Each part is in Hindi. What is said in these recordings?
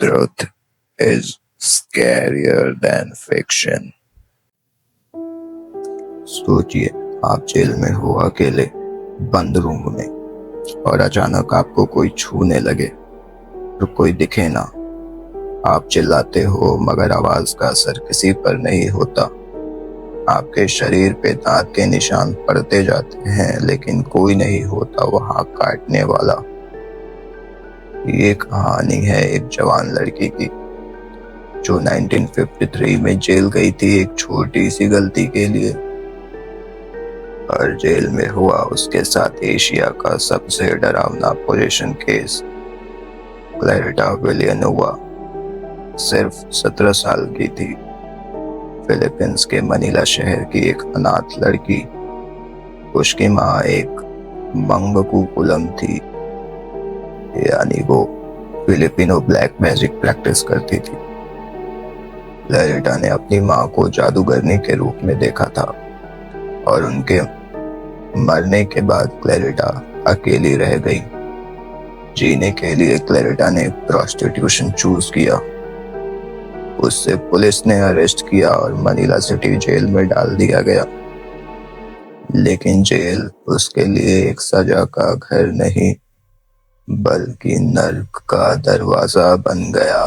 Truth is scarier than fiction. सोचिए, आप जेल में हो अकेले, बंद रूम में, और अचानक आपको कोई छूने लगे तो कोई दिखे ना। आप चिल्लाते हो मगर आवाज का असर किसी पर नहीं होता। आपके शरीर पे दांत के निशान पड़ते जाते हैं लेकिन कोई नहीं होता वहां काटने वाला। ये कहानी है एक जवान लड़की की जो 1953 में जेल गई थी एक छोटी सी गलती के लिए। और जेल में हुआ उसके साथ एशिया का सबसे डरावना पोजीशन केस। क्लैरिटा विलियानोवा सिर्फ 17 साल की थी। फिलीपींस के मनीला शहर की एक अनाथ लड़की। उसकी माँ एक मंगकुकुलम थी, यानी वो फिलिपिनो ब्लैक मैजिक प्रैक्टिस करती थी। क्लैरिटा ने अपनी माँ को जादूगरनी के रूप में देखा था और उनके मरने के बाद क्लैरिटा अकेली रह गई। जीने के लिए क्लैरिटा ने प्रोस्टिट्यूशन चूज किया। उससे पुलिस ने अरेस्ट किया और मनीला सिटी जेल में डाल दिया गया। लेकिन जेल उसके लिए एक सजा का घर नहीं बल्कि नर्क का दरवाजा बन गया।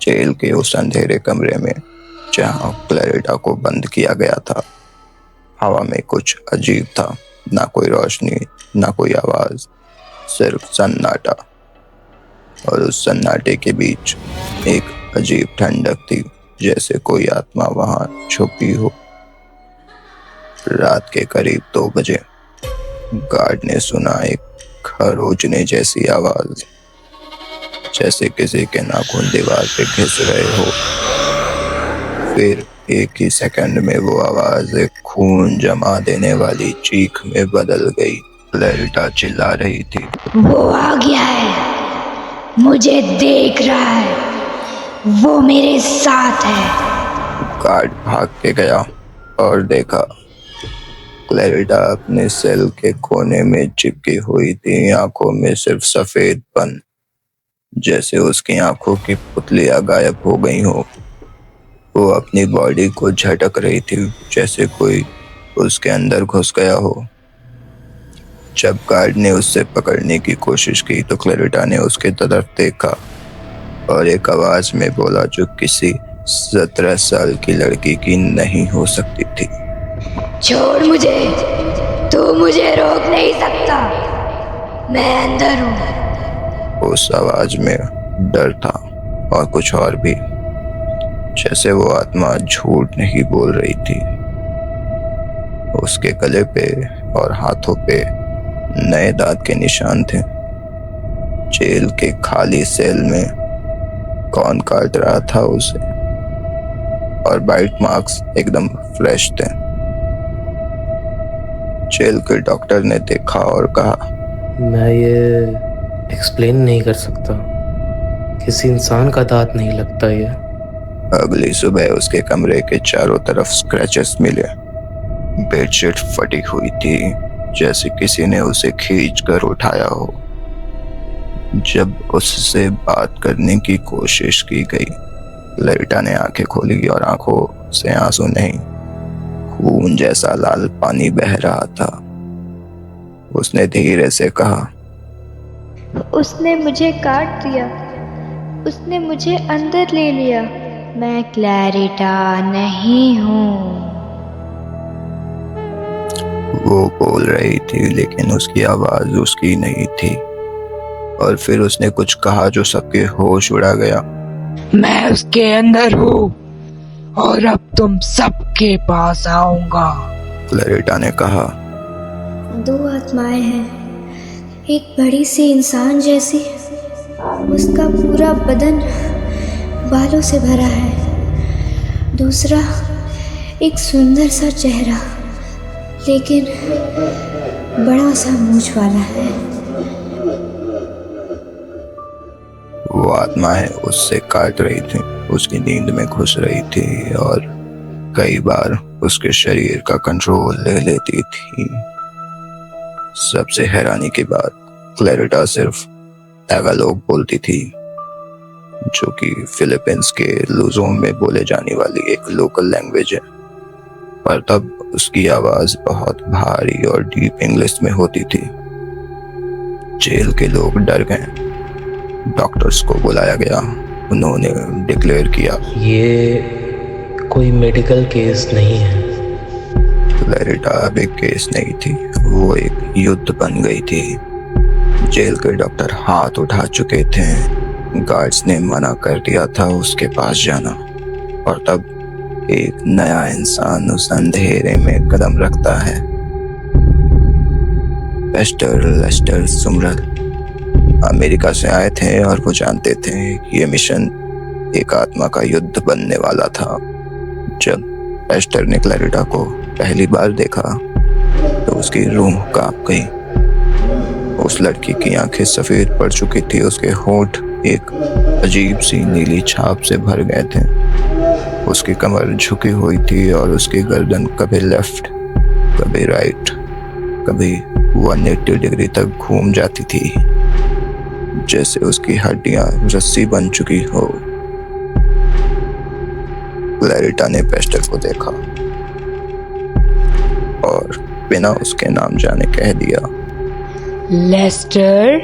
जेल के उस अंधेरे कमरे में जहां क्लैरिटा को बंद किया गया था, हवा में कुछ अजीब था। ना कोई रोशनी, ना कोई आवाज, सिर्फ सन्नाटा। और उस सन्नाटे के बीच एक अजीब ठंडक थी, जैसे कोई आत्मा वहां छुपी हो। रात के करीब 2 बजे गार्ड ने सुना एक खरोचने जैसी आवाज, जैसे किसी के नाखून दीवार पे घिस रहे हो। फिर एक ही सेकंड में वो आवाज एक खून जमा देने वाली चीख में बदल गई। क्लैरिटा चिल्ला रही थी, वो आ गया है, मुझे देख रहा है, वो मेरे साथ है। गार्ड भाग के गया और देखा क्लैरिटा अपने सेल के कोने में चिपकी हुई थी, आंखों में सिर्फ सफेदपन, जैसे उसकी आंखों की पुतलियां गायब हो गई हो। वो अपनी बॉडी को झटक रही थी, जैसे कोई उसके अंदर घुस गया हो। जब गार्ड ने उससे पकड़ने की कोशिश की तो क्लैरिटा ने उसके तरफ देखा और एक आवाज में बोला जो किसी 17 साल की लड़की की नहीं हो सकती थी, छोड़ मुझे, तू मुझे रोक नहीं सकता, मैं अंदर हूँ। उस आवाज में डर था और कुछ और भी, जैसे वो आत्मा झूठ नहीं बोल रही थी। उसके गले पे और हाथों पे नए दांत के निशान थे। जेल के खाली सेल में कौन काट रहा था उसे, और बाइट मार्क्स एकदम फ्रेश थे। जेल के डॉक्टर ने देखा और कहा, मैं ये एक्सप्लेन नहीं कर सकता, किसी इंसान का दांत नहीं लगता ये। अगली सुबह उसके कमरे के चारों तरफ स्क्रैचेस मिले। बेडशीट फटी हुई थी, जैसे किसी ने उसे खींच कर उठाया हो। जब उससे बात करने की कोशिश की गई, क्लैरिटा ने आंखें खोली और आंखों से आंसू नहीं, खून जैसा लाल पानी बह रहा था। उसने धीरे से कहा, उसने मुझे काट दिया, उसने मुझे अंदर ले लिया। मैं क्लैरिटा नहीं हूँ। वो बोल रही थी लेकिन उसकी आवाज उसकी नहीं थी। और फिर उसने कुछ कहा जो सबके होश उड़ा गया। मैं उसके अंदर हूँ और अब तुम सबके पास आऊंगा। क्लैरिटा ने कहा, 2 आत्माएं हैं, एक बड़ी सी इंसान जैसी, उसका पूरा बदन बालों से भरा है। दूसरा एक सुंदर सा चेहरा, लेकिन बड़ा सा मूंछ वाला है। वो आत्माएं उससे काट रही थी, उसकी नींद में घुस रही थी और कई बार उसके शरीर का कंट्रोल ले लेती थी। सबसे हैरानी की बात, क्लैरिटा सिर्फ टैगालोग बोलती थी, जो कि फिलीपींस के लुजोन में बोले जाने वाली एक लोकल लैंग्वेज है। पर तब उसकी आवाज बहुत भारी और डीप इंग्लिश में होती थी। जेल के लोग डर गए। डॉक्टर्स को बुलाया गया। उन्होंने डिक्लेयर किया, ये कोई मेडिकल केस नहीं है। क्लैरिटा अब एक केस नहीं थी, वो एक युद्ध बन गई थी। जेल के डॉक्टर हाथ उठा चुके थे। गार्ड्स ने मना कर दिया था उसके पास जाना। और तब एक नया इंसान उस अंधेरे में कदम रखता है। पेस्टर लेस्टर सुमरल अमेरिका से आए थे और वो जानते थे कि ये मिशन एक आत्मा का युद्ध बनने वाला था। जब पेस्टर ने क्लैरिटा को पहली बार देखा तो उसकी रूह कांप गई। उस लड़की की आंखें सफेद पड़ चुकी थी, उसके होंठ एक अजीब सी नीली छाप से भर गए थे। उसकी कमर झुकी हुई थी और उसकी गर्दन कभी लेफ्ट कभी राइट कभी 180 डिग्री तक घूम जाती थी, जैसे उसकी हड्डियां रस्सी बन चुकी हो। क्लैरिटा ने पेस्टर को देखा और बिना उसके नाम जाने कह दिया, लेस्टर,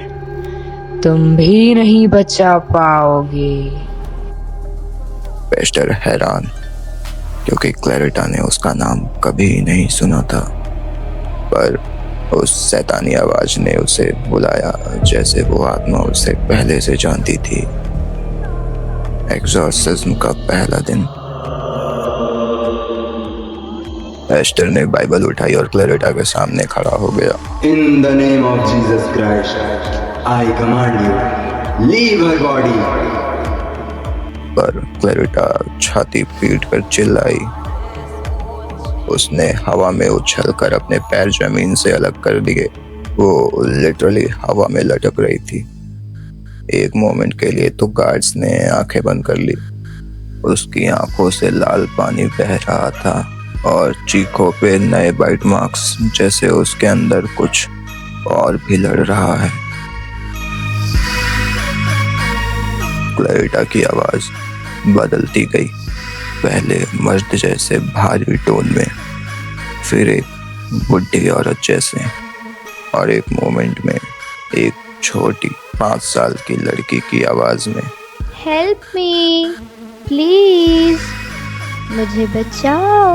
तुम भी नहीं बचा पाओगे। पेस्टर हैरान, क्योंकि क्लैरिटा ने उसका नाम कभी नहीं सुना था। पर उस शैतानी आवाज ने उसे बुलाया, जैसे वो आत्मा उसे पहले से जानती थी। एग्जॉर्सिज्म का पहला दिन। पेस्टर ने बाइबल उठाई और क्लैरिटा के सामने खड़ा हो गया। In the name of Jesus Christ, I command you, leave her body. पर क्लैरिटा छाती पीट कर चिल्लाई। उसने हवा में उछलकर अपने पैर जमीन से अलग कर दिए। वो लिटरली हवा में लटक रही थी। एक मोमेंट के लिए तो गार्ड्स ने आंखें बंद कर ली। उसकी आंखों से लाल पानी बह रहा था और चीखों पे नए बाइट मार्क्स, जैसे उसके अंदर कुछ और भी लड़ रहा है। क्लैरिटा की आवाज बदलती गई, पहले मर्द जैसे भारी टोन में, फिर एक बुढ़ी औरत जैसे, और एक मोमेंट में एक छोटी 5 साल की लड़की की आवाज में, हेल्प मी प्लीज, मुझे बचाओ।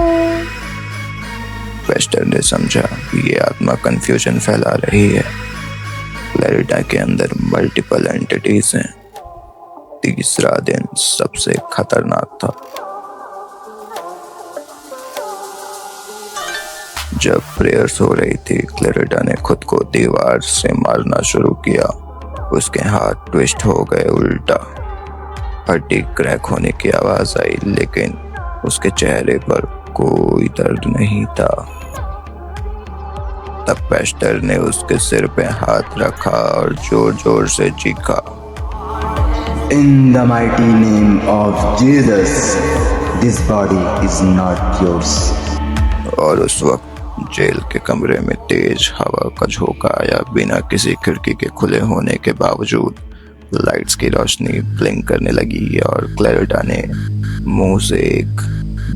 पेस्टर ने समझा कि ये आत्मा कंफ्यूजन फैला रही है। क्लैरिटा के अंदर मल्टीपल एंटिटीज हैं। तीसरा दिन सबसे खतरनाक था। जब प्रेयर्स हो रही थी, क्लैरिटा ने खुद को दीवार से मारना शुरू किया। उसके हाथ ट्विस्ट हो गए उल्टा, हड्डी क्रैक होने की आवाज आई, लेकिन उसके चेहरे पर कोई दर्द नहीं था। तब पेस्टर ने उसके सिर पे हाथ रखा और जोर जोर से चीखा, In the mighty name of Jesus, this body is not yours. और उस वक्त जेल के कमरे में तेज हवा का झोंका आया। बिना किसी खिड़की के खुले होने के बावजूद लाइट्स की रोशनी ब्लिंक करने लगी और क्लैरिटा ने मुंह से एक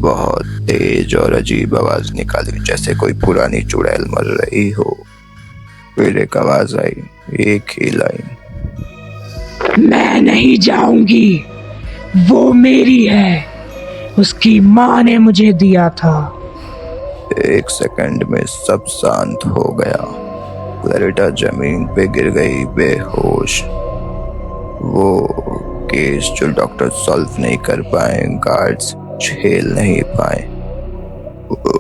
बहुत तेज और अजीब आवाज निकाली, जैसे कोई पुरानी चुड़ैल मर रही हो। फिर एक आवाज आई, एक ही लाइन, मैं नहीं जाऊंगी, वो मेरी है, उसकी माँ ने मुझे दिया था। एक सेकंड में सब शांत हो गया। क्लैरिटा जमीन पे गिर गई बेहोश। वो केस जो डॉक्टर सॉल्व नहीं कर पाए, गार्ड्स झेल नहीं पाए,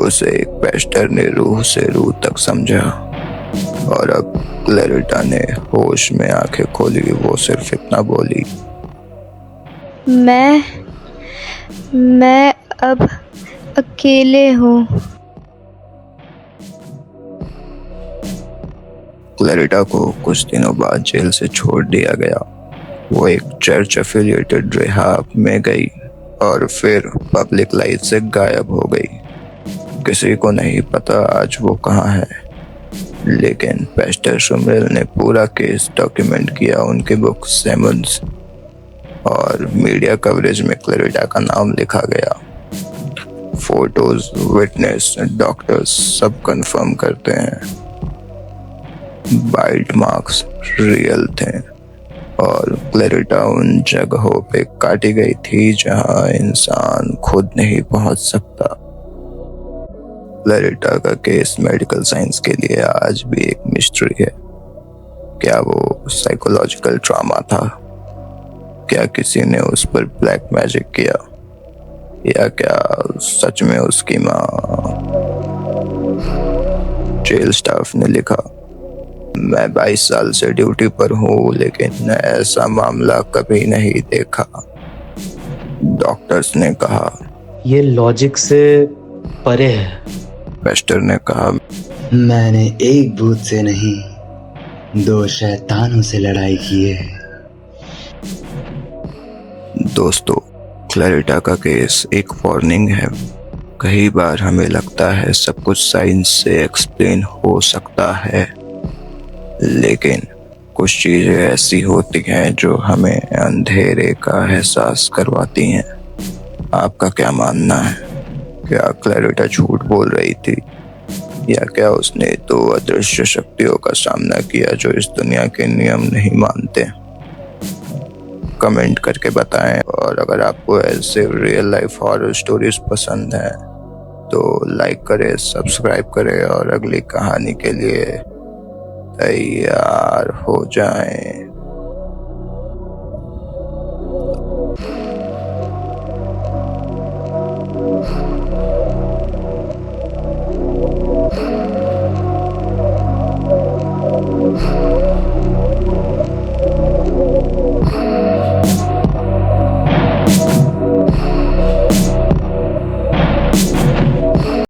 उसे एक पेस्टर ने रूह से रूह तक समझा। और अब क्लैरिटा ने होश में आंखें खोली। वो सिर्फ इतना बोली, मैं अब अकेले हूँ। क्लैरिटा को कुछ दिनों बाद जेल से छोड़ दिया गया। वो एक चर्च एफिलिएटेड रिहाब में गई और फिर पब्लिक लाइफ से गायब हो गई। किसी को नहीं पता आज वो कहाँ है। लेकिन पेस्टर सुमरेल ने पूरा केस डॉक्यूमेंट किया उनके बुक सेमन्स, और मीडिया कवरेज में क्लैरिटा का नाम लिखा गया। फोटोज, विटनेस, डॉक्टर्स सब कंफर्म करते हैं बाइट मार्क्स रियल थे और क्लैरिटा उन जगहों पे काटी गई थी जहां इंसान खुद नहीं पहुंच सकता। क्लैरिटा का केस मेडिकल साइंस के लिए आज भी एक मिस्ट्री है। क्या वो साइकोलॉजिकल ट्रॉमा था? क्या किसी ने उस पर ब्लैक मैजिक किया, या क्या सच में उसकी माँ? जेल स्टाफ ने लिखा, मैं 22 साल से ड्यूटी पर हूँ लेकिन ऐसा मामला कभी नहीं देखा। डॉक्टर्स ने कहा, ये लॉजिक से परे है। पेस्टर ने कहा, मैंने एक भूत से नहीं 2 शैतानों से लड़ाई की है। दोस्तों, क्लैरिटा का केस एक वार्निंग है। कई बार हमें लगता है सब कुछ साइंस से एक्सप्लेन हो सकता है, लेकिन कुछ चीजें ऐसी होती हैं जो हमें अंधेरे का एहसास करवाती हैं। आपका क्या मानना है? क्या क्लैरिटा झूठ बोल रही थी, या क्या उसने 2 अदृश्य शक्तियों का सामना किया जो इस दुनिया के नियम नहीं मानते? कमेंट करके बताएं, और अगर आपको ऐसे रियल लाइफ हॉरर स्टोरीज पसंद हैं तो लाइक करें, सब्सक्राइब करें और अगली कहानी के लिए तैयार हो जाएं।